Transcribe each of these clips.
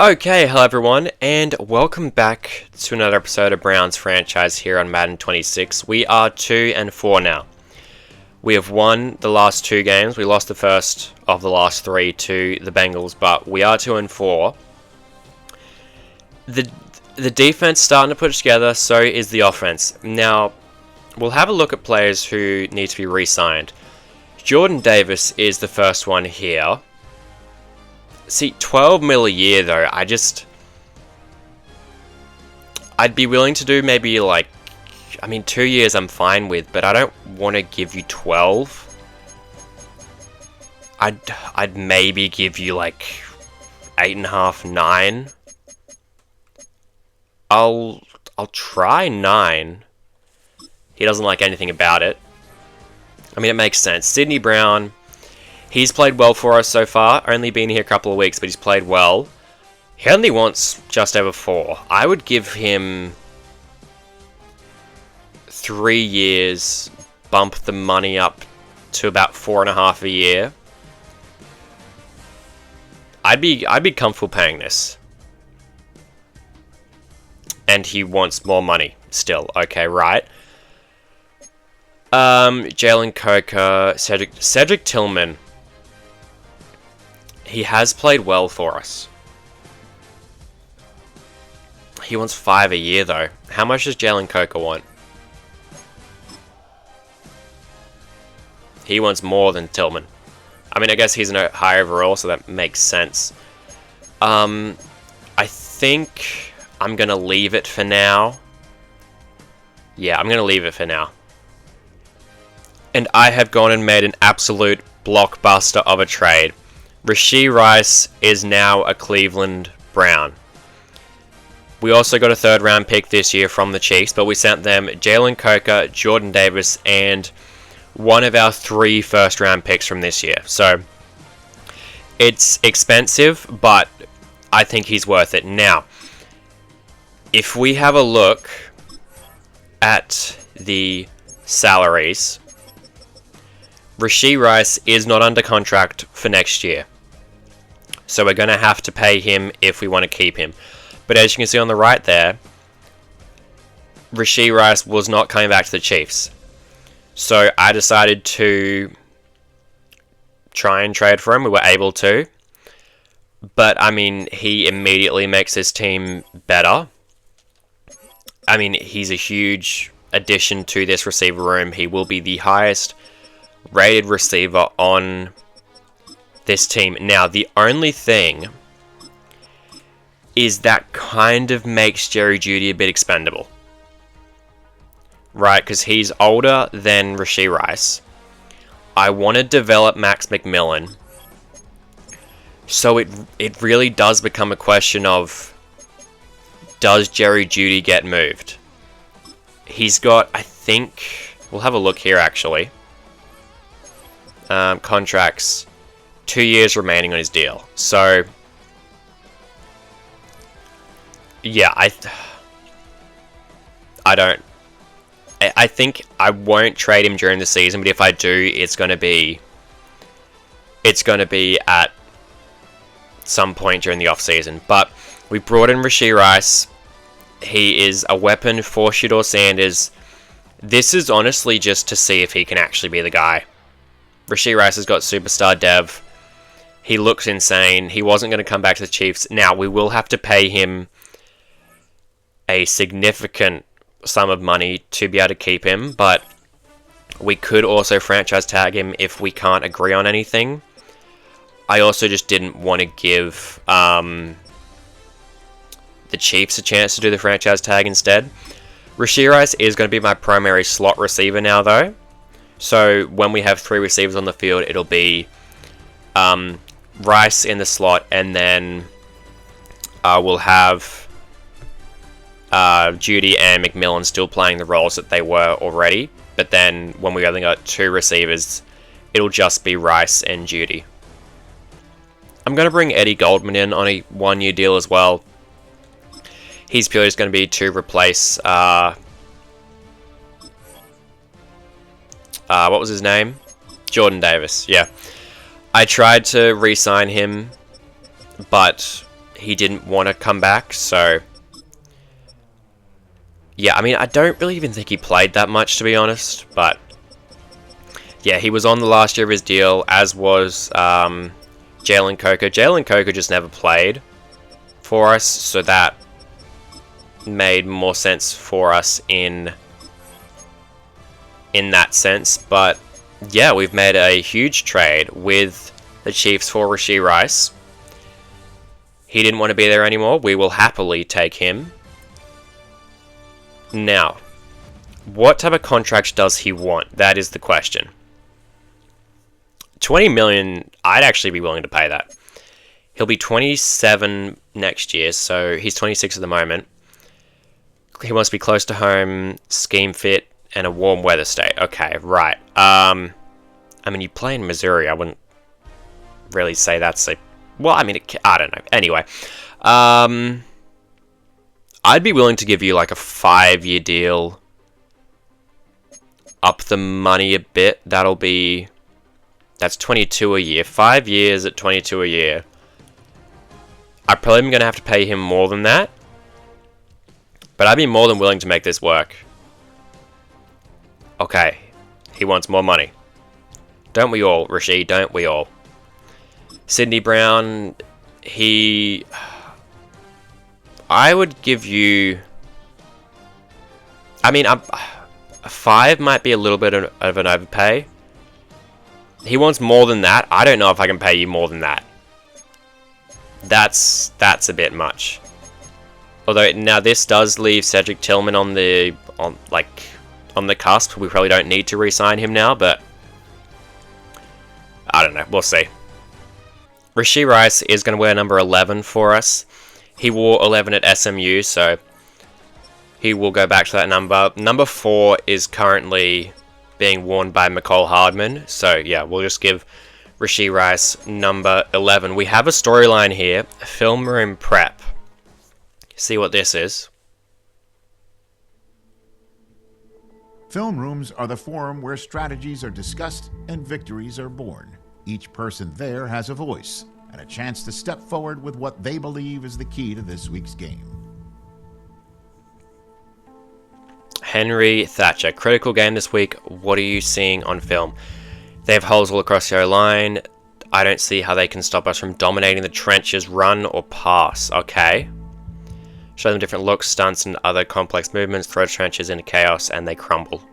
Okay, hello everyone, and welcome back to another episode of Brown's franchise here on Madden 26. We are 2-4 now. We have won the last two games. We lost the first of the last three to the Bengals, but we are 2-4. The defense starting to put it together, so is the offense. Now, we'll have a look at players who need to be re-signed. Jordan Davis is the first one here. See, 12 mil a year though, I'd be willing to do maybe 2 years I'm fine with, but I don't want to give you 12. I'd maybe give you 8.5, 9. I'll try 9. He doesn't like anything about it. I mean, it makes sense. Sidney Brown, he's played well for us so far. Only been here a couple of weeks, but he's played well. He only wants just over 4. I would give him 3 years, bump the money up to about 4.5 a year. I'd be comfortable paying this. And he wants more money still. Okay, right. Jalen Coker, Cedric Tillman. He has played well for us. He wants 5 a year though. How much does Jalen Coker want? He wants more than Tillman. I mean, I guess he's a high overall, so that makes sense. I think I'm going to leave it for now. Yeah, I'm going to leave it for now. And I have gone and made an absolute blockbuster of a trade. Rashee Rice is now a Cleveland Brown. We also got a 3rd round pick this year from the Chiefs, but we sent them Jalen Coker, Jordan Davis, and one of our 3 1st round picks from this year. So it's expensive, but I think he's worth it. Now, if we have a look at the salaries, Rashee Rice is not under contract for next year. So we're going to have to pay him if we want to keep him. But as you can see on the right there, Rashee Rice was not coming back to the Chiefs. So I decided to try and trade for him. We were able to. But, I mean, he immediately makes his team better. I mean, he's a huge addition to this receiver room. He will be the highest rated receiver on this team. Now, the only thing is that kind of makes Jerry Jeudy a bit expendable. Right, because he's older than Rashee Rice. I want to develop Max McMillan. So it really does become a question of, does Jerry Jeudy get moved? He's got, I think, we'll have a look here actually. Contracts, 2 years remaining on his deal. So, yeah, I think I won't trade him during the season, but if I do, it's gonna be at some point during the off season. But we brought in Rashee Rice. He is a weapon for Shedeur Sanders. This is honestly just to see if he can actually be the guy. Rashee Rice has got superstar dev. He looks insane. He wasn't going to come back to the Chiefs. Now, we will have to pay him a significant sum of money to be able to keep him, but we could also franchise tag him if we can't agree on anything. I also just didn't want to give the Chiefs a chance to do the franchise tag instead. Rashee Rice is going to be my primary slot receiver now, though. So when we have 3 receivers on the field, it'll be Rice in the slot, and then we'll have Jeudy and McMillan still playing the roles that they were already. But then when we only got 2 receivers, it'll just be Rice and Jeudy. I'm going to bring Eddie Goldman in on a 1-year deal as well. He's purely just going to be to replace what was his name? Jordan Davis, yeah. I tried to re-sign him, but he didn't want to come back, so... Yeah, I mean, I don't really even think he played that much, to be honest, but... Yeah, he was on the last year of his deal, as was Jalen Coker. Jalen Coker just never played for us, so that made more sense for us in that sense. But yeah, we've made a huge trade with the Chiefs for Rashee Rice. He didn't want to be there anymore. We will happily take him. Now, what type of contract does he want? That is the question. 20 million, I'd actually be willing to pay that. He'll be 27 next year, so he's 26 at the moment. He wants to be close to home, scheme fit, and a warm weather state. Okay, right. I mean, you play in Missouri. I wouldn't really say that's a... Well, I mean, I don't know. Anyway. I'd be willing to give you like a 5-year deal. Up the money a bit. That'll be... That's 22 a year. 5 years at 22 a year. I probably am going to have to pay him more than that. But I'd be more than willing to make this work. Okay. He wants more money. Don't we all, Rashee? Don't we all? Sidney Brown, he... I would give you... I mean, a 5 might be a little bit of an overpay. He wants more than that. I don't know if I can pay you more than that. That's a bit much. Although now this does leave Cedric Tillman on the cusp. We probably don't need to re-sign him now, but I don't know. We'll see. Rashee Rice is going to wear number 11 for us. He wore 11 at SMU, so he will go back to that number. Number 4 is currently being worn by McCall Hardman. So yeah, we'll just give Rashee Rice number 11. We have a storyline here. Film room prep. See what this is. Film rooms are the forum where strategies are discussed and victories are born. Each person there has a voice and a chance to step forward with what they believe is the key to this week's game. Henry Thatcher. Critical game this week. What are you seeing on film? They have holes all across the O-line. I don't see how they can stop us from dominating the trenches, run or pass. Okay. Show them different looks, stunts, and other complex movements. Throw trenches into chaos and they crumble.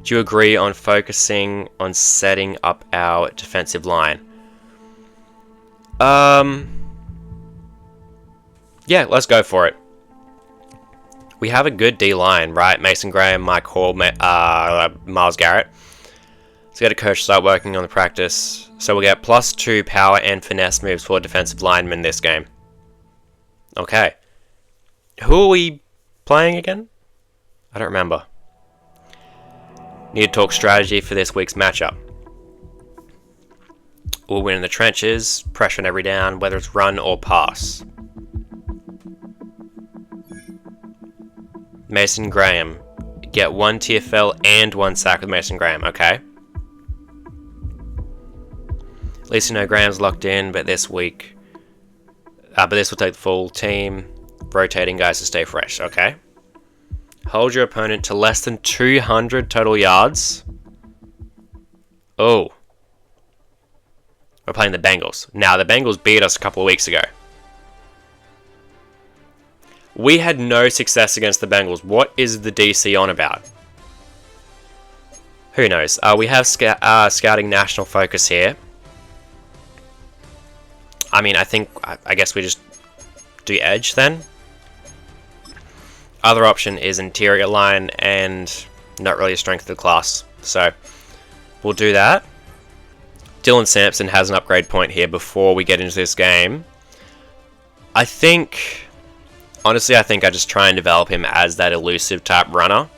Do you agree on focusing on setting up our defensive line? Yeah, let's go for it. We have a good D-line, right? Mason Graham, Mike Hall, Myles Garrett. Let's get a coach to start working on the practice. So we'll get +2 power and finesse moves for defensive linemen this game. Okay. Who are we playing again? I don't remember. Need to talk strategy for this week's matchup. We'll win in the trenches, pressure on every down, whether it's run or pass. Mason Graham. Get 1 TFL and 1 sack with Mason Graham, okay. At least you know Graham's locked in, but this week... but this will take the full team. Rotating guys to stay fresh, okay. Hold your opponent to less than 200 total yards. Oh. We're playing the Bengals. Now, the Bengals beat us a couple of weeks ago. We had no success against the Bengals. What is the DC on about? Who knows? We have scouting national focus here. I mean, I guess we just do edge then. Other option is interior line and not really a strength of the class. So we'll do that. Dylan Sampson has an upgrade point here before we get into this game. Honestly, I think I just try and develop him as that elusive type runner.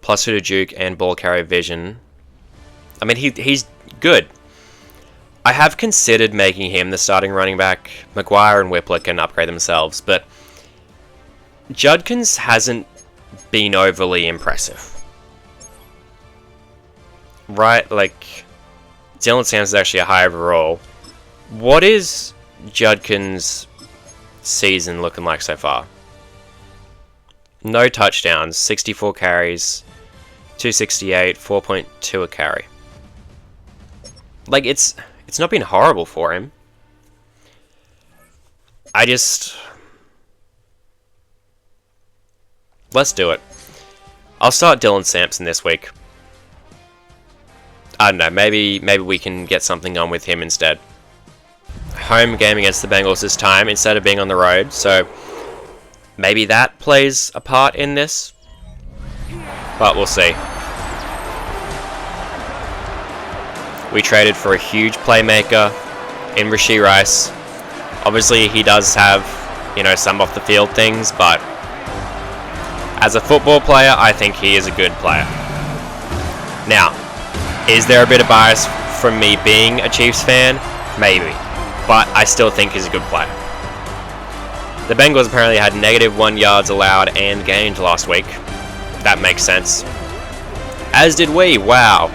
+2 to juke and ball carrier vision. I mean, he's good. I have considered making him the starting running back. Maguire and Whippler can upgrade themselves, but Judkins hasn't been overly impressive. Right, like, Dylan Sampson's actually a high overall. What is Judkin's season looking like so far? No touchdowns, 64 carries, 268, 4.2 a carry. Like, it's not been horrible for him. Let's do it. I'll start Dylan Sampson this week. I don't know, maybe we can get something on with him instead. Home game against the Bengals this time instead of being on the road, so maybe that plays a part in this. But we'll see. We traded for a huge playmaker in Rashee Rice. Obviously, he does have, you know, some off the field things, but as a football player, I think he is a good player. Now, is there a bit of bias from me being a Chiefs fan? Maybe. But I still think he's a good player. The Bengals apparently had -1 yards allowed and gained last week. That makes sense. As did we. Wow.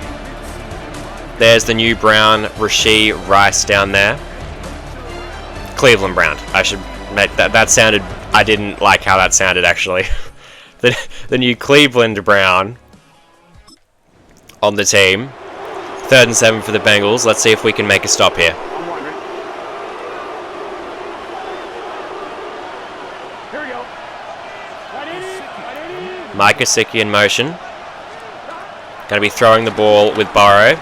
There's the new Brown, Rashee Rice down there. Cleveland Brown. I should make that. That sounded... I didn't like how that sounded, actually. The new Cleveland Brown on the team. 3rd and 7 for the Bengals. Let's see if we can make a stop here. Mike Gesicki in motion. Going to be throwing the ball with Burrow.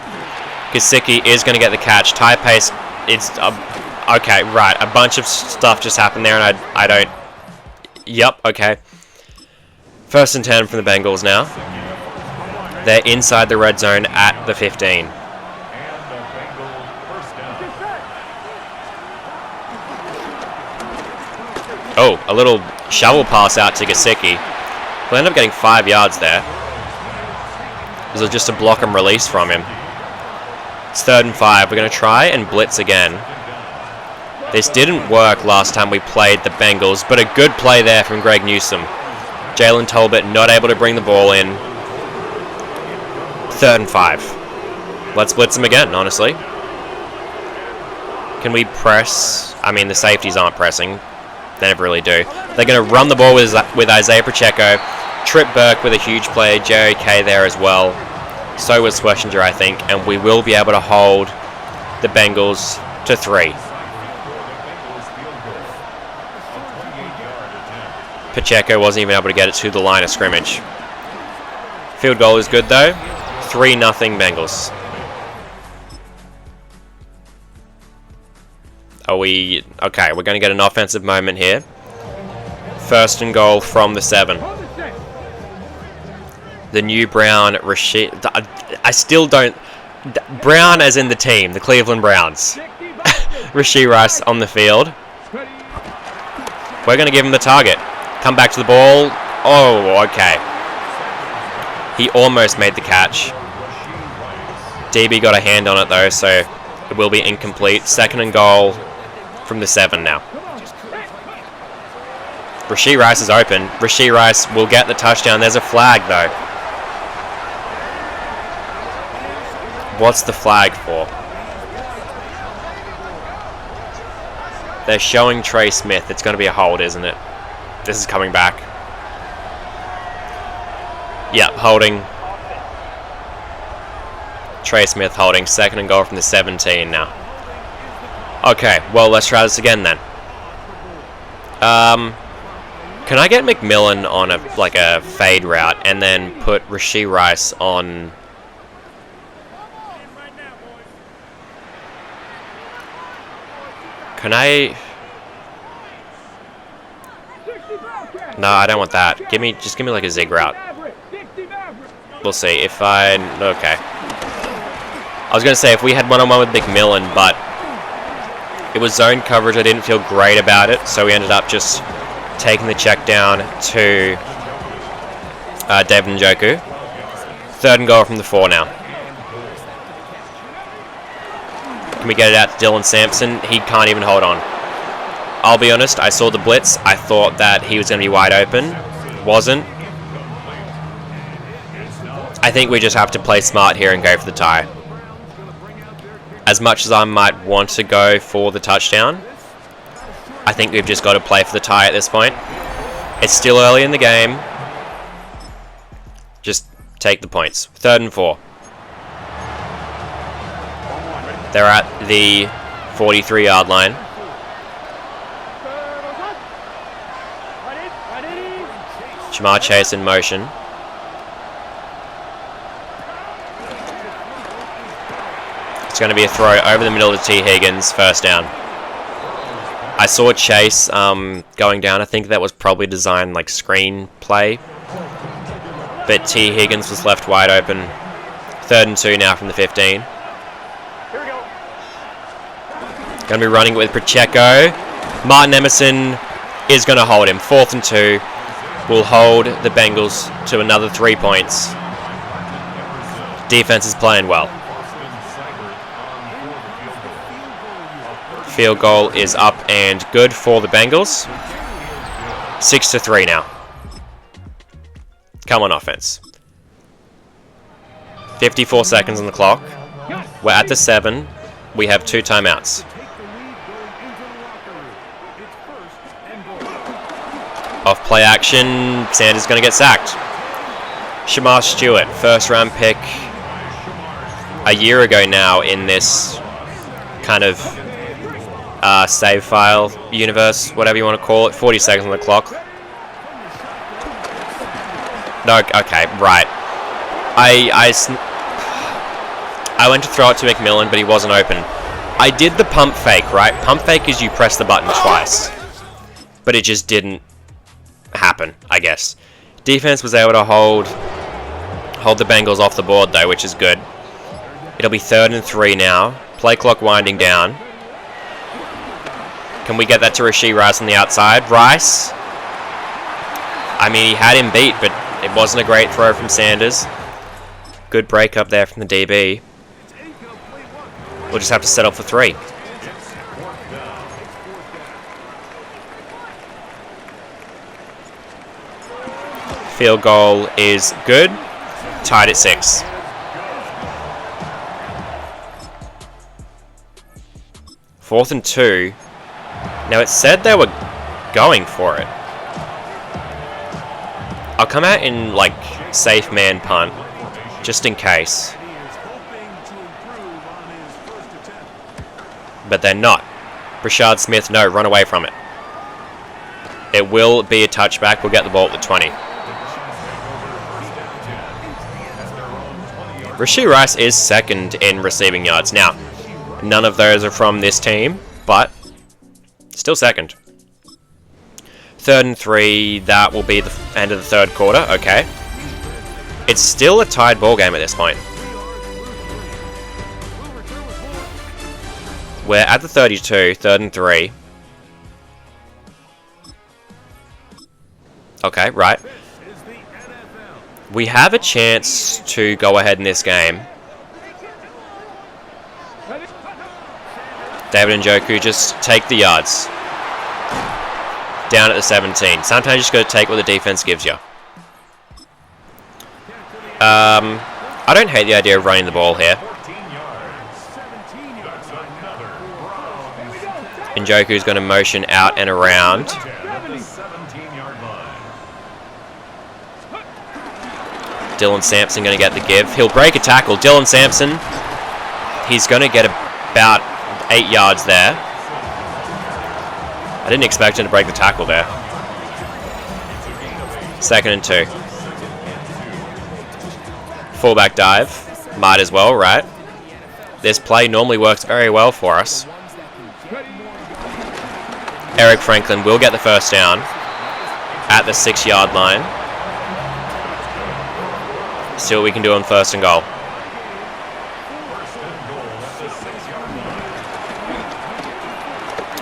Gesicki is going to get the catch. Tie pace. It's okay, right. A bunch of stuff just happened there, and I don't. Yep. Okay. 1st and 10 from the Bengals now. They're inside the red zone at the 15. Oh, a little shovel pass out to Gesicki. We'll end up getting 5 yards there. This was just a block and release from him. It's 3rd and 5. We're going to try and blitz again. This didn't work last time we played the Bengals, but a good play there from Greg Newsome. Jalen Tolbert not able to bring the ball in. 3rd and 5. Let's blitz him again, honestly. Can we press? I mean, the safeties aren't pressing. They never really do. They're going to run the ball with Isaiah Pacheco. Trip Burke with a huge play. JOK there as well. So was Schwessinger, I think. And we will be able to hold the Bengals to 3. Pacheco wasn't even able to get it to the line of scrimmage. Field goal is good, though. 3-0 Bengals. Are we... Okay, we're going to get an offensive moment here. 1st and goal from the 7. The new Brown, Rashee... I still don't... Brown as in the team, the Cleveland Browns. Rashee Rice on the field. We're going to give him the target. Come back to the ball. Oh, okay. He almost made the catch. DB got a hand on it, though, so it will be incomplete. 2nd and goal from the 7 now. Rashee Rice is open. Rashee Rice will get the touchdown. There's a flag, though. What's the flag for? They're showing Trey Smith. It's going to be a hold, isn't it? This is coming back. Yeah, holding. Trey Smith holding. 2nd and goal from the 17 now. Okay, well, let's try this again then. Can I get McMillan on a fade route and then put Rashee Rice on... Can I... No, I don't want that. Just give me like a zig route. We'll see. If I... Okay. I was going to say, if we had one-on-one with McMillan, but it was zone coverage, I didn't feel great about it, so we ended up just taking the check down to David Njoku. 3rd and goal from the 4 now. Can we get it out to Dylan Sampson? He can't even hold on. I'll be honest, I saw the blitz. I thought that he was going to be wide open. Wasn't. I think we just have to play smart here and go for the tie. As much as I might want to go for the touchdown, I think we've just got to play for the tie at this point. It's still early in the game. Just take the points. 3rd and 4. They're at the 43-yard line. Jamar Chase in motion. It's going to be a throw over the middle to T. Higgins. 1st down. I saw Chase going down. I think that was probably designed like screen play. But T. Higgins was left wide open. 3rd and 2 now from the 15. Going to be running it with Pacheco. Martin Emerson is going to hold him. 4th and 2. Will hold the Bengals to another 3 points. Defense is playing well. Field goal is up and good for the Bengals. 6-3 now. Come on, offense. 54 seconds on the clock. We're at the 7. We have 2 timeouts. Off play action. Sanders going to get sacked. Shamar Stewart, 1st round pick a year ago now in this kind of save file universe, whatever you want to call it. 40 seconds on the clock. No, okay, right. I went to throw it to McMillan, but he wasn't open. I did the pump fake, right? Pump fake is you press the button twice. But it just didn't happen, I guess. Defense was able to hold the Bengals off the board, though, which is good. It'll be 3rd and 3 now. Play clock winding down. Can we get that to Rashee Rice on the outside? Rice. I mean, he had him beat, but it wasn't a great throw from Sanders. Good break up there from the DB. We'll just have to settle for 3. Field goal is good. Tied at 6. Fourth and 2. Now, it said they were going for it. I'll come out in, like, safe man punt, just in case. But they're not. Brashard Smith, no, run away from it. It will be a touchback. We'll get the ball at the 20. Rashee Rice is 2nd in receiving yards. Now, none of those are from this team, but still 2nd. 3rd and 3, that will be the end of the 3rd quarter. Okay. It's still a tied ball game at this point. We're at the 32, 3rd and 3. Okay, right. We have a chance to go ahead in this game. David Njoku, just take the yards. Down at the 17. Sometimes you just got to take what the defense gives you. I don't hate the idea of running the ball here. Njoku's going to motion out and around. Dylan Sampson going to get the give. He'll break a tackle. Dylan Sampson, he's going to get about 8 yards there. I didn't expect him to break the tackle there. 2nd and 2. Fullback dive. Might as well, right? This play normally works very well for us. Eric Franklin will get the 1st down at the 6-yard line. See what we can do on 1st and goal.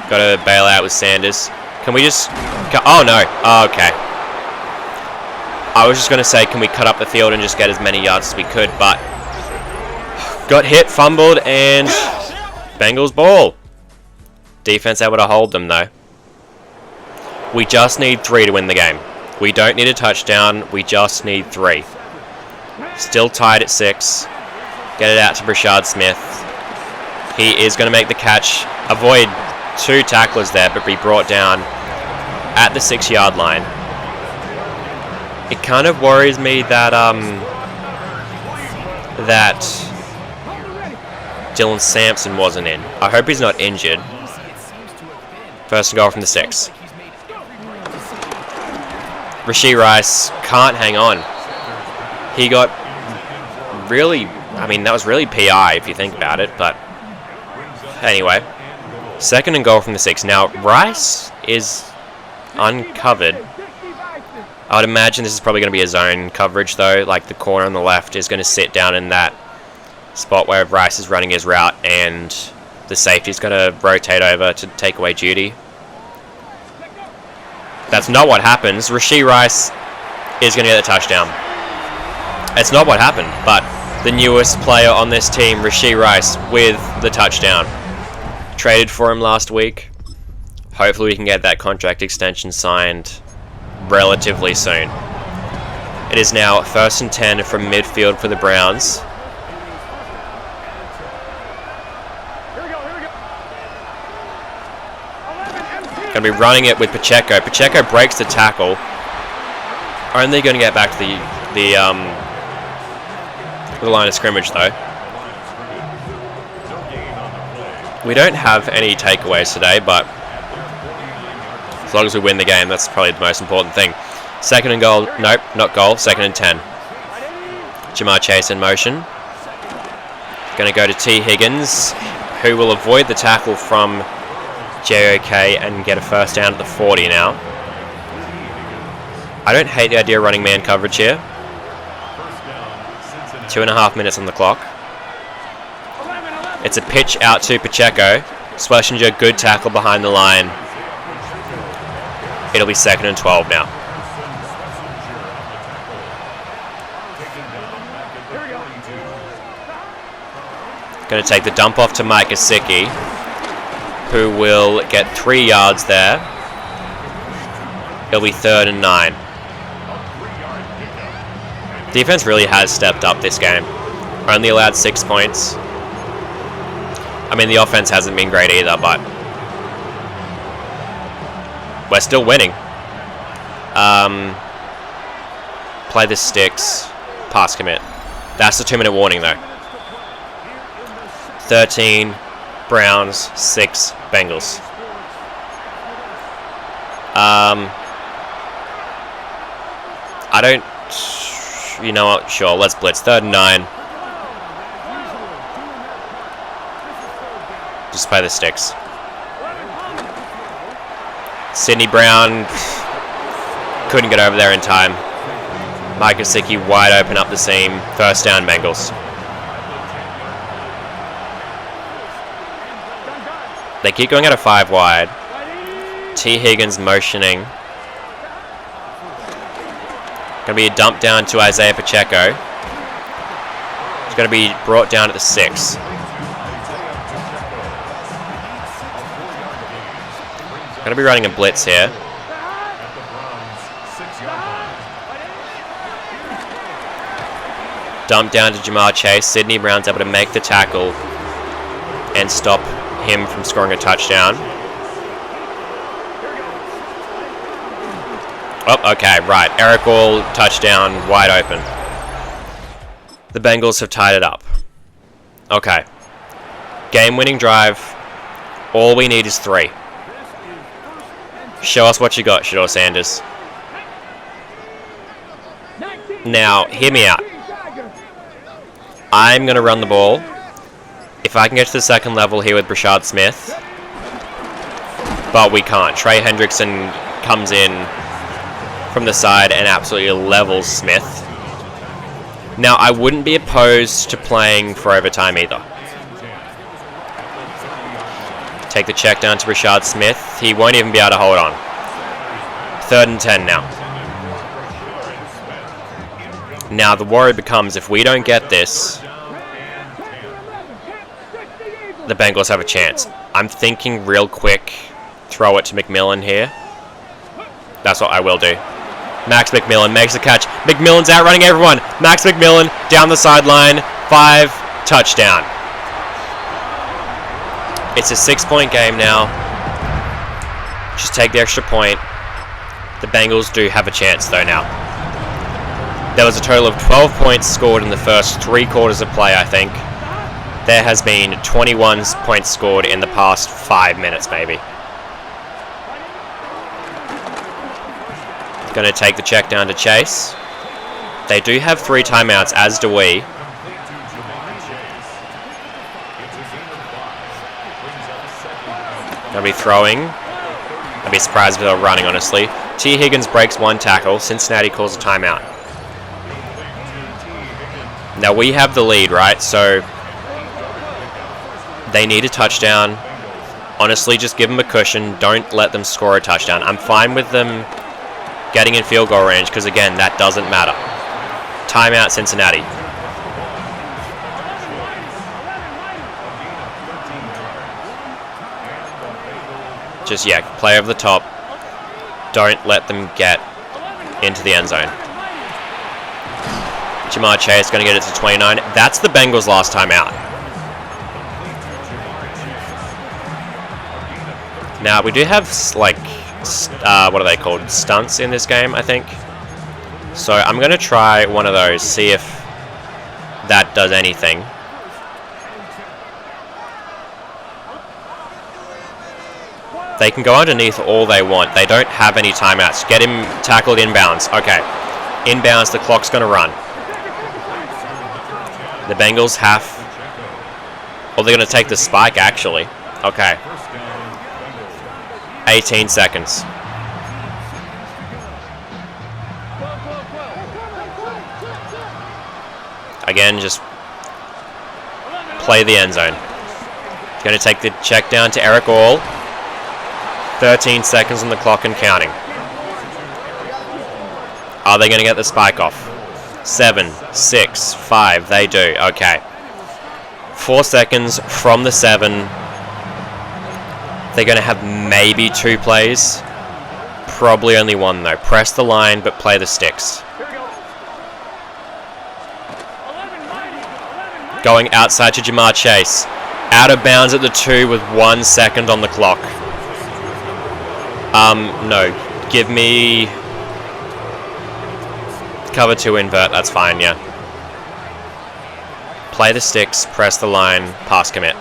Got to bail out with Sanders. Can we just... Oh, no. Oh, okay. I was just going to say, can we cut up the field and just get as many yards as we could, but... Got hit, fumbled, and... Bengals ball. Defense able to hold them, though. We just need 3 to win the game. We don't need a touchdown. We just need 3. Still tied at 6. Get it out to Brashard Smith. He is going to make the catch, avoid 2 tacklers there, but be brought down at the 6-yard line. It kind of worries me that that Dylan Sampson wasn't in. I hope he's not injured. First and goal from the 6. Rashee Rice can't hang on. He got really, I mean, that was really PI if you think about it, but anyway. Second and goal from the 6. Now, Rice is uncovered. I would imagine this is probably going to be a zone coverage, though. Like, the corner on the left is going to sit down in that spot where Rice is running his route, and the safety's going to rotate over to take away duty. That's not what happens. Rashee Rice is going to get the touchdown. It's not what happened, but the newest player on this team, Rashee Rice, with the touchdown. Traded for him last week. Hopefully we can get that contract extension signed relatively soon. It is now 1st and 10 from midfield for the Browns. Going to be running it with Pacheco. Pacheco breaks the tackle. Only going to get back to the line of scrimmage, though. We don't have any takeaways today, but as long as we win the game, that's probably the most important thing. Second and goal. Nope, not goal. 2nd and 10. Jamar Chase in motion. Going to go to T. Higgins, who will avoid the tackle from JOK and get a first down at the 40 now. I don't hate the idea of running man coverage here. 2.5 minutes on the clock. It's a pitch out to Pacheco. Schlesinger, good tackle behind the line. It'll be 2nd and 12 now. Going to take the dump off to Mike Gesicki, who will get 3 yards there. It'll be 3rd and 9. Defense really has stepped up this game. Only allowed 6 points. I mean, the offense hasn't been great either, but we're still winning. Play the sticks. Pass commit. That's the 2-minute warning, though. 13 Browns, 6 Bengals. I don't... You know what? Sure, let's blitz. 3rd and 9. Just play the sticks. Sidney Brown couldn't get over there in time. Mike Gesicki wide open up the seam. First down, Bengals. They keep going at a 5 wide. T. Higgins motioning. Going to be a dump down to Isaiah Pacheco. He's going to be brought down at the 6. Going to be running a blitz here. Dump down to Jamar Chase. Sidney Brown's able to make the tackle and stop him from scoring a touchdown. Oh, okay, right. Eric All, touchdown, wide open. The Bengals have tied it up. Okay. Game-winning drive. All we need is 3. Show us what you got, Shador Sanders. Now, hear me out. I'm going to run the ball. If I can get to the 2nd level here with Brashard Smith. But we can't. Trey Hendrickson comes in from the side and absolutely levels Smith. Now, I wouldn't be opposed to playing for overtime either. Take the check down to Brashard Smith. He won't even be able to hold on. 3rd and 10 now. Now, the worry becomes if we don't get this, the Bengals have a chance. I'm thinking real quick, throw it to McMillan here. That's what I will do. Max McMillan makes the catch. McMillan's outrunning everyone. Max McMillan down the sideline. 5, touchdown. It's a 6-point game now. Just take the extra point. The Bengals do have a chance though now. There was a total of 12 points scored in the first 3 quarters of play, I think. There has been 21 points scored in the past 5 minutes, maybe. Going to take the check down to Chase. They do have 3 timeouts, as do we. Going to be throwing. I'd be surprised if they're running, honestly. T. Higgins breaks 1 tackle. Cincinnati calls a timeout. Now we have the lead, right? So they need a touchdown. Honestly, just give them a cushion. Don't let them score a touchdown. I'm fine with them getting in field goal range because, again, that doesn't matter. Timeout, Cincinnati. Just, yeah, play over the top. Don't let them get into the end zone. Jamar Chase going to get it to 29. That's the Bengals' last time out. Now, we do have, like, what are they called? Stunts in this game, I think. So I'm going to try one of those, see if that does anything. They can go underneath all they want. They don't have any timeouts. Get him tackled inbounds. Okay. Inbounds, the clock's going to run. The Bengals have... Oh, they're going to take the spike, actually. Okay. 18 seconds. Again, just play the end zone. Going to take the check down to Eric All. 13 seconds on the clock and counting. Are they going to get the spike off? 7, 6, 5. They do. Okay. 4 seconds from the 7. They're going to have maybe 2 plays. Probably only 1 though. Press the line, but play the sticks. Going outside to Jamar Chase. Out of bounds at the 2 with 1 second on the clock. No. Give me... Cover 2 invert. That's fine, yeah. Play the sticks. Press the line. Pass commit.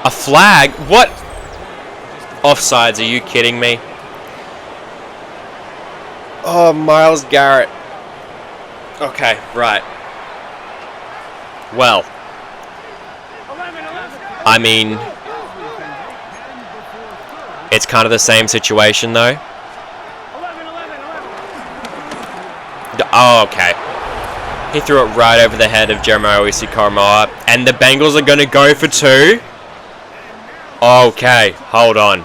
A flag? What? Offsides, are you kidding me? Oh, Myles Garrett. Okay, right. Well. I mean... It's kind of the same situation, though. Oh, okay. He threw it right over the head of Jeremiah Owisi-Koromoa. And the Bengals are going to go for 2? Okay, hold on.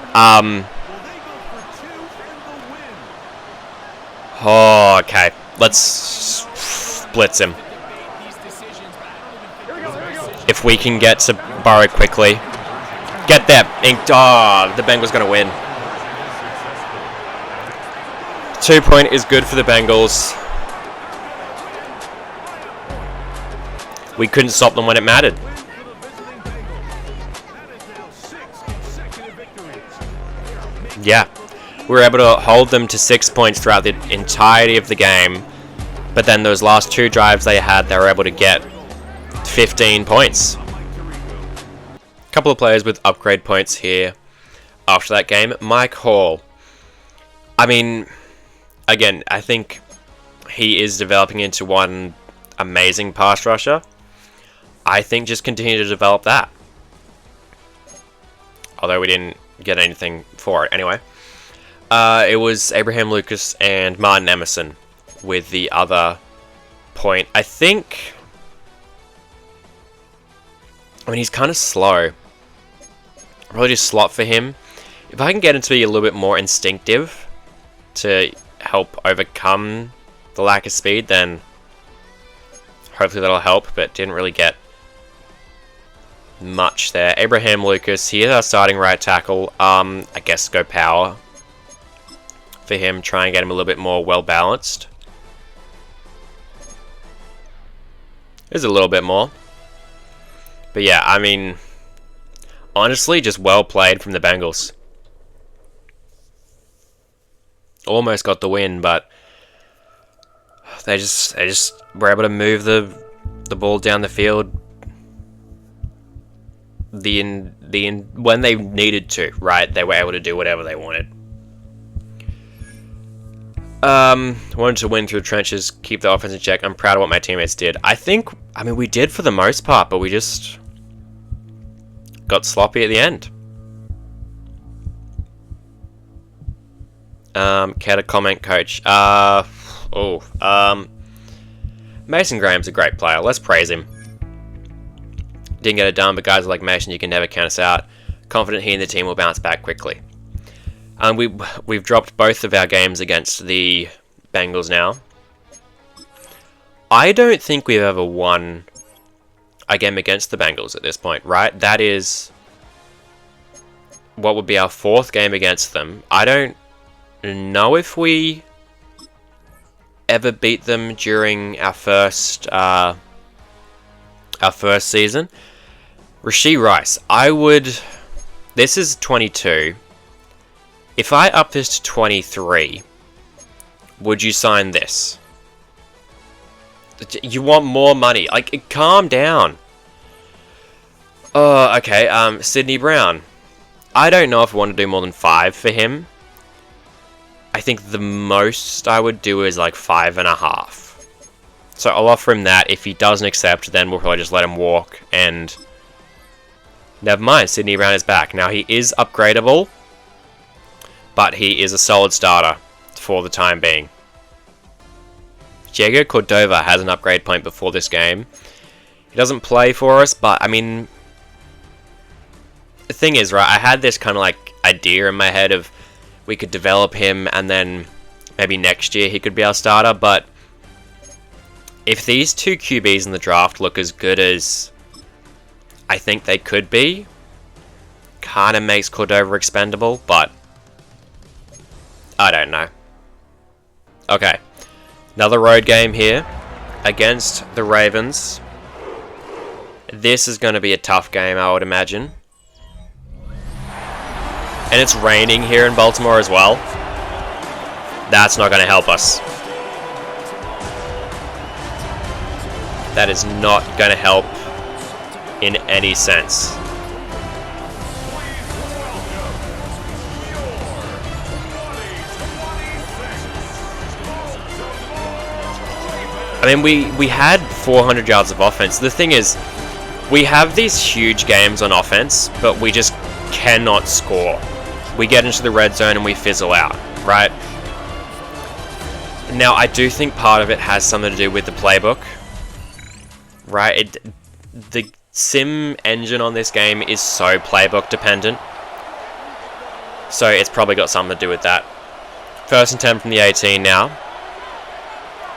Oh, okay. Let's blitz him. If we can get to Burrow quickly. Get there. Oh, the Bengals going to win. 2-point is good for the Bengals. We couldn't stop them when it mattered. Yeah. We were able to hold them to 6 points throughout the entirety of the game. But then those last 2 drives they had, they were able to get 15 points. A couple of players with upgrade points here after that game. Mike Hall. I mean, again, I think he is developing into one amazing pass rusher. I think just continue to develop that. Although we didn't get anything for it. Anyway. It was Abraham Lucas and Martin Emerson with the other point. I think... I mean, he's kind of slow. Probably just slot for him. If I can get him to be a little bit more instinctive to help overcome the lack of speed, then hopefully that'll help, but didn't really get much there. Abraham Lucas, he is our starting right tackle. I guess go power for him, try and get him a little bit more well-balanced. There's a little bit more. But yeah, I mean, honestly, just well played from the Bengals. Almost got the win, but they just were able to move the ball down the field when they needed to, right? They were able to do whatever they wanted. Wanted to win through the trenches, keep the offense in check. I'm proud of what my teammates did. I mean, we did for the most part, but we just got sloppy at the end. Care to comment, coach? Mason Graham's a great player. Let's praise him. Didn't get it done, but guys like Mason, you can never count us out. Confident he and the team will bounce back quickly. We've dropped both of our games against the Bengals now. I don't think we've ever won a game against the Bengals at this point, right? That is what would be our 4th game against them. I don't know if we ever beat them during our first season. Rashee Rice, this is 22. If I up this to 23, would you sign this? You want more money? Like, calm down. Oh, okay. Sydney Brown. I don't know if I want to do more than 5 for him. I think the most I would do is like 5.5. So I'll offer him that. If he doesn't accept, then we'll probably just let him walk. And never mind, Sydney Brown is back. Now, he is upgradable, but he is a solid starter for the time being. Diego Cordova has an upgrade point before this game. He doesn't play for us, but I mean, the thing is, right, I had this kind of like idea in my head of we could develop him and then maybe next year he could be our starter, but if these 2 QBs in the draft look as good as I think they could be, kind of makes Cordova expendable, but I don't know. Okay, another road game here against the Ravens. This is going to be a tough game, I would imagine. And it's raining here in Baltimore as well. That's not going to help us. That is not going to help in any sense. I mean, we had 400 yards of offense. The thing is, we have these huge games on offense, but we just cannot score. We get into the red zone and we fizzle out, right? Now, I do think part of it has something to do with the playbook, right? The sim engine on this game is so playbook dependent, so it's probably got something to do with that. 1st and 10 from the 18 now.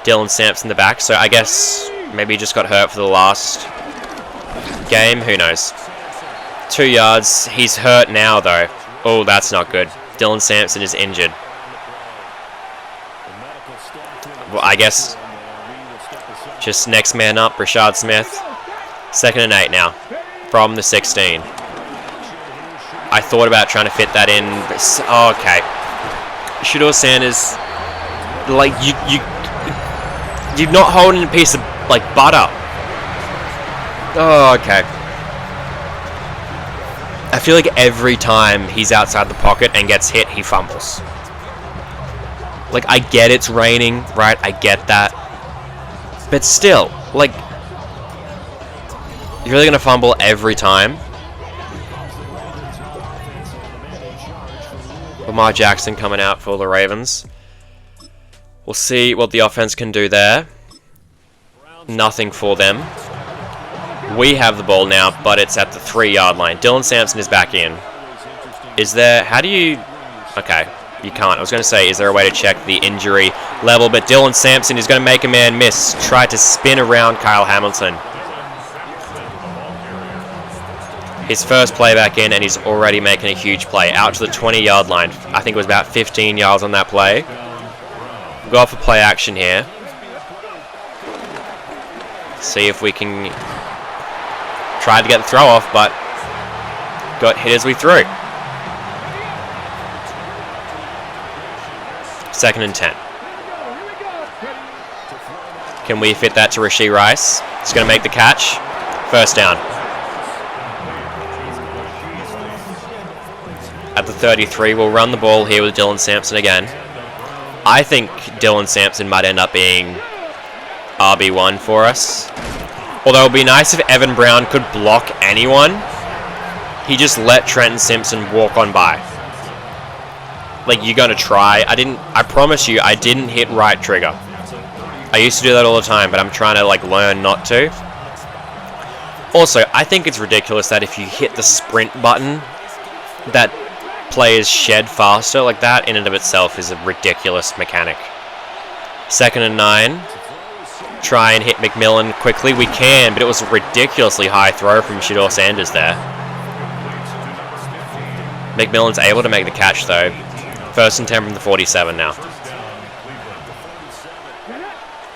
Dylan Sampson in the back, so I guess maybe he just got hurt for the last game, who knows. 2 yards, he's hurt now though. Oh, that's not good. Dylan Sampson is injured. Well, I guess just next man up, Rashad Smith. 2nd and 8 now from the 16. I thought about trying to fit that in, but okay. Shedeur Sanders, like you're not holding a piece of like butter. Oh, okay. I feel like every time he's outside the pocket and gets hit, he fumbles. Like, I get it's raining, right? I get that. But still, like, you're really going to fumble every time? Lamar Jackson coming out for the Ravens. We'll see what the offense can do there. Nothing for them. We have the ball now, but it's at the 3-yard line. Dylan Sampson is back in. Is there... How do you... Okay, you can't. I was going to say, is there a way to check the injury level? But Dylan Sampson is going to make a man miss. Tried to spin around Kyle Hamilton. His first play back in, and he's already making a huge play. Out to the 20-yard line. I think it was about 15 yards on that play. We'll go for play action here. See if we can... Tried to get the throw off, but got hit as we threw. 2nd and 10. Can we fit that to Rashee Rice? He's going to make the catch. 1st down. At the 33, we'll run the ball here with Dylan Sampson again. I think Dylan Sampson might end up being RB1 for us. Although it would be nice if Evan Brown could block anyone. He just let Trenton Simpson walk on by. Like, you're going to try. I promise you, I didn't hit right trigger. I used to do that all the time, but I'm trying to, like, learn not to. Also, I think it's ridiculous that if you hit the sprint button, that players shed faster. Like, that in and of itself is a ridiculous mechanic. 2nd and 9. Try and hit McMillan quickly. We can, but it was a ridiculously high throw from Shedeur Sanders there. McMillan's able to make the catch, though. 1st and 10 from the 47 now.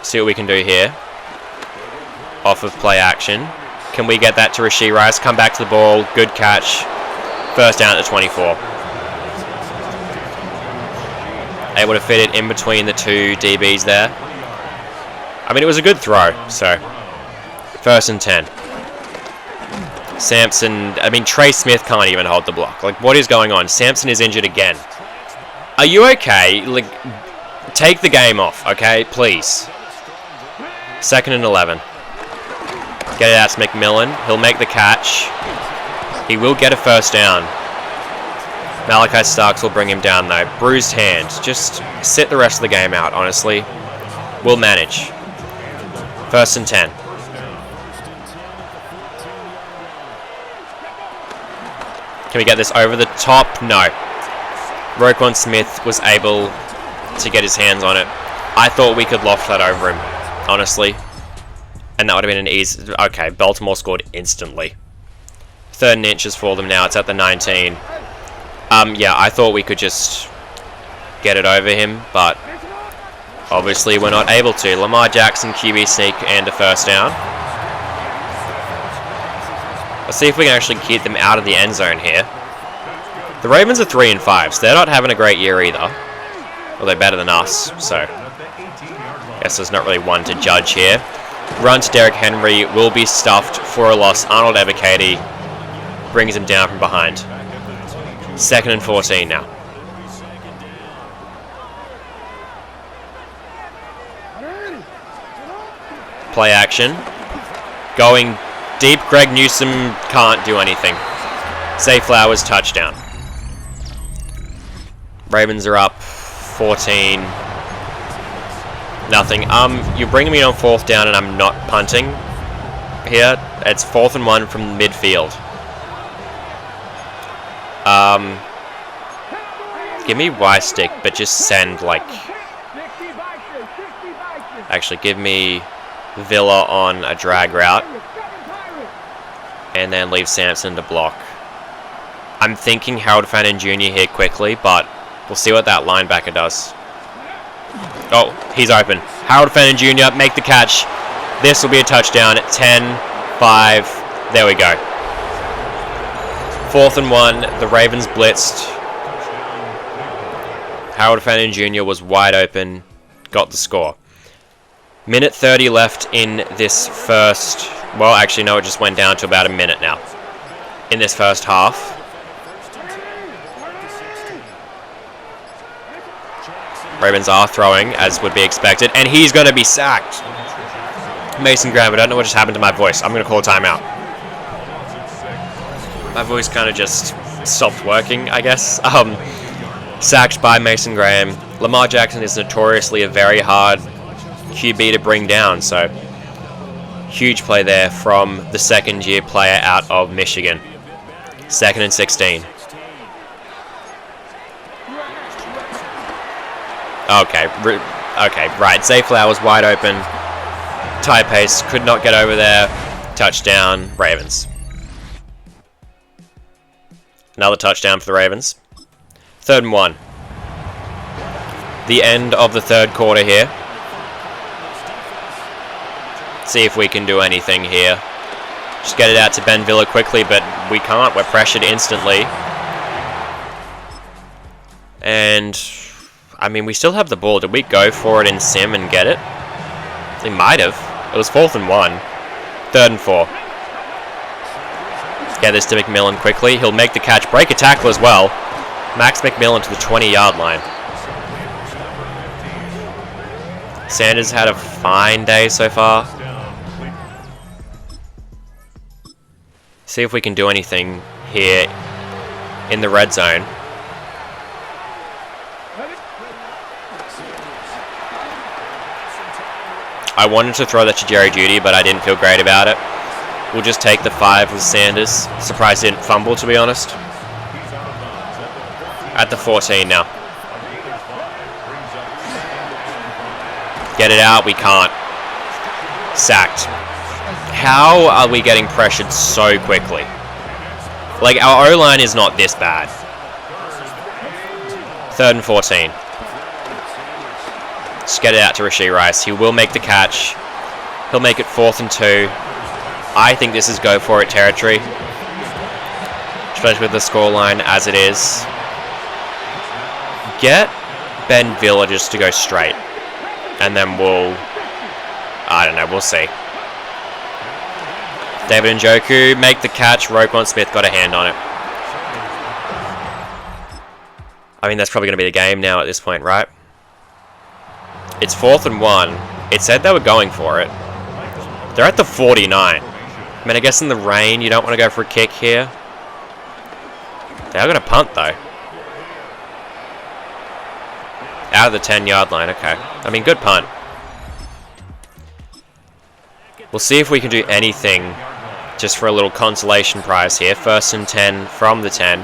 See what we can do here. Off of play action. Can we get that to Rashee Rice? Come back to the ball. Good catch. 1st down at the 24. Able to fit it in between the two DBs there. I mean, it was a good throw, so. 1st and 10. Sampson, I mean, Trey Smith can't even hold the block. Like, what is going on? Sampson is injured again. Are you okay? Like, take the game off, okay? Please. 2nd and 11. Get it out to McMillan. He'll make the catch. He will get a 1st down. Malachi Starks will bring him down, though. Bruised hand. Just sit the rest of the game out, honestly. We'll manage. 1st and 10. Can we get this over the top? No. Roquan Smith was able to get his hands on it. I thought we could loft that over him, honestly. And that would have been an easy... Okay, Baltimore scored instantly. 3rd and inches for them now. It's at the 19. Yeah, I thought we could just get it over him, but obviously we're not able to. Lamar Jackson, QB sneak, and a 1st down. Let's see if we can actually keep them out of the end zone here. The Ravens are 3 and 5, so they're not having a great year either. Well, they're better than us, so I guess there's not really one to judge here. Run to Derrick Henry will be stuffed for a loss. Arnold Ebiketie brings him down from behind. 2nd and 14 now. Play action. Going deep. Greg Newsome can't do anything. Zay Flowers touchdown. Ravens are up 14. Nothing. You're bringing me on 4th down and I'm not punting here. It's 4th and 1 from midfield. Give me Y-stick, but just send, like... Actually, give me Villa on a drag route. And then leave Sampson to block. I'm thinking Harold Fannin Jr. here quickly, but we'll see what that linebacker does. Oh, he's open. Harold Fannin Jr., make the catch. This will be a touchdown at 10, 5. There we go. 4th and 1. The Ravens blitzed. Harold Fannin Jr. was wide open. Got the score. Minute 30 left in this first... Well, actually, no, it just went down to about a minute now. In this first half. Ravens are throwing, as would be expected, and he's going to be sacked. Mason Graham, I don't know what just happened to my voice. I'm going to call a timeout. My voice kind of just stopped working, I guess. Sacked by Mason Graham. Lamar Jackson is notoriously a very hard QB to bring down, so huge play there from the 2nd-year player out of Michigan. 2nd and 16. Okay, right. Zay Flowers wide open. Tie pace, could not get over there. Touchdown, Ravens. Another touchdown for the Ravens. 3rd and 1. The end of the 3rd quarter here. See if we can do anything here. Just get it out to Ben Villa quickly, but we can't. We're pressured instantly. And, I mean, we still have the ball. Did we go for it in sim and get it? We might have. It was 4th and 1. 3rd and 4. Get this to McMillan quickly. He'll make the catch. Break a tackle as well. Max McMillan to the 20-yard line. Sanders had a fine day so far. See if we can do anything here in the red zone. I wanted to throw that to Jerry Jeudy, but I didn't feel great about it. We'll just take the 5 with Sanders. Surprised he didn't fumble, to be honest. At the 14 now. Get it out. We can't. Sacked. How are we getting pressured so quickly? Like, our O-line is not this bad. 3rd and 14. Just get it out to Rashee Rice. He will make the catch. He'll make it 4th and 2. I think this is go for it territory. Especially with the scoreline as it is. Get Ben Villa just to go straight. And then we'll... I don't know, we'll see. David Njoku, make the catch. Roquan Smith got a hand on it. I mean, that's probably going to be the game now at this point, right? It's 4th and 1. It said they were going for it. They're at the 49. I mean, I guess in the rain, you don't want to go for a kick here. They are going to punt, though. Out of the 10-yard line, okay. I mean, good punt. We'll see if we can do anything just for a little consolation prize here. 1st and 10 from the 10.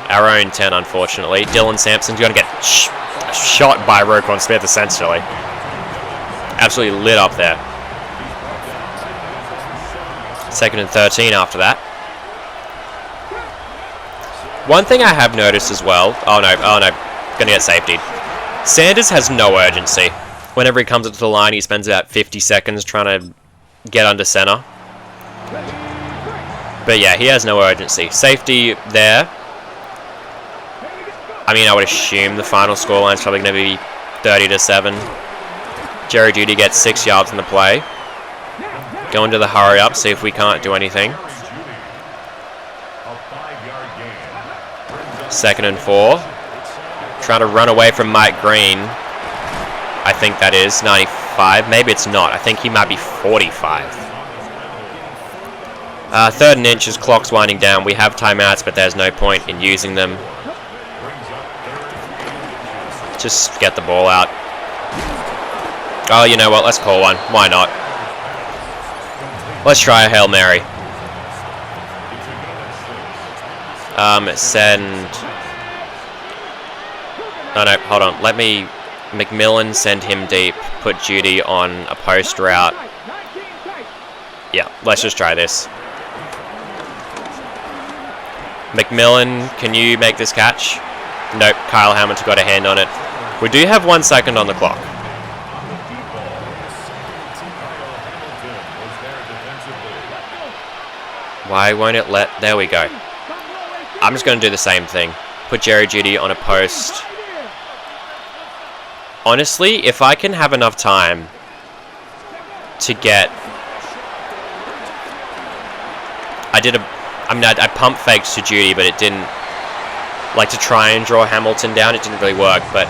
Our own 10, unfortunately. Dylan Sampson's going to get shot by Roquan Smith, essentially. Absolutely lit up there. 2nd and 13 after that. One thing I have noticed as well... Oh no, gonna get safetied. Sanders has no urgency. Whenever he comes up to the line, he spends about 50 seconds trying to get under center. But yeah, he has no urgency. Safety there. I mean, I would assume the final scoreline is probably going to be 30-7. Jerry Jeudy gets 6 yards in the play. Go into the hurry up, see if we can't do anything. 2nd and 4. Trying to run away from Mike Green. I think that is 95. Maybe it's not. I think he might be 45. 3rd and inches, clock's winding down. We have timeouts, but there's no point in using them. Just get the ball out. Oh, you know what? Let's call one. Why not? Let's try a Hail Mary. Send... Oh, no, hold on. Let me... McMillan, send him deep. Put Jeudy on a post route. Yeah, let's just try this. McMillan, can you make this catch? Nope, Kyle Hammond's got a hand on it. We do have 1 second on the clock. Why won't it let... There we go. I'm just going to do the same thing. Put Jerry Jeudy on a post. Honestly, if I can have enough time to get... I pump faked to Jeudy, but it didn't... Like, to try and draw Hamilton down, it didn't really work, but...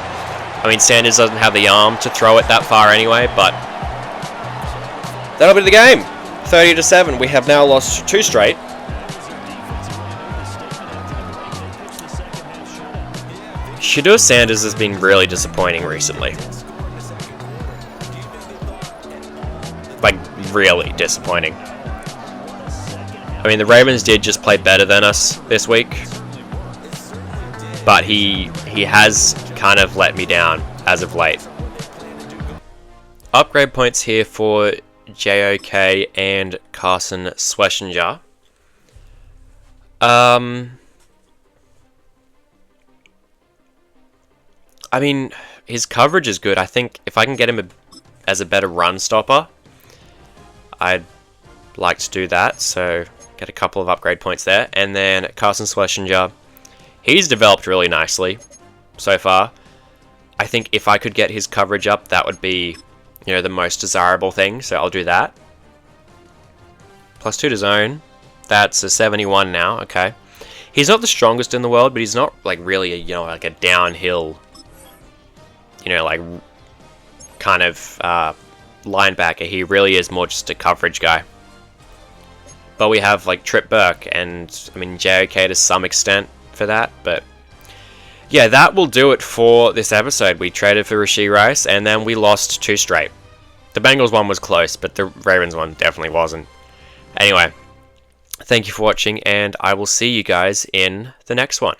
I mean, Sanders doesn't have the arm to throw it that far anyway, but... That'll be the game! 30-7. We have now lost 2 straight. Shedeur Sanders has been really disappointing recently. Like, really disappointing. I mean, the Ravens did just play better than us this week. But he has kind of let me down as of late. Upgrade points here for JOK and Carson Schlesinger. I mean, his coverage is good. I think if I can get him as a better run stopper, I'd like to do that, so get a couple of upgrade points there. And then Carson Schlesinger, he's developed really nicely so far. I think if I could get his coverage up, that would be, you know, the most desirable thing, so I'll do that. +2 to zone. That's a 71 now, okay. He's not the strongest in the world, but he's not, like, really, you know, like a downhill, you know, like, kind of linebacker. He really is more just a coverage guy. But we have, like, Trip Burke and, I mean, JOK to some extent for that, but yeah, that will do it for this episode. We traded for Rashee Rice, and then we lost 2 straight. The Bengals one was close, but the Ravens one definitely wasn't. Anyway, thank you for watching, and I will see you guys in the next one.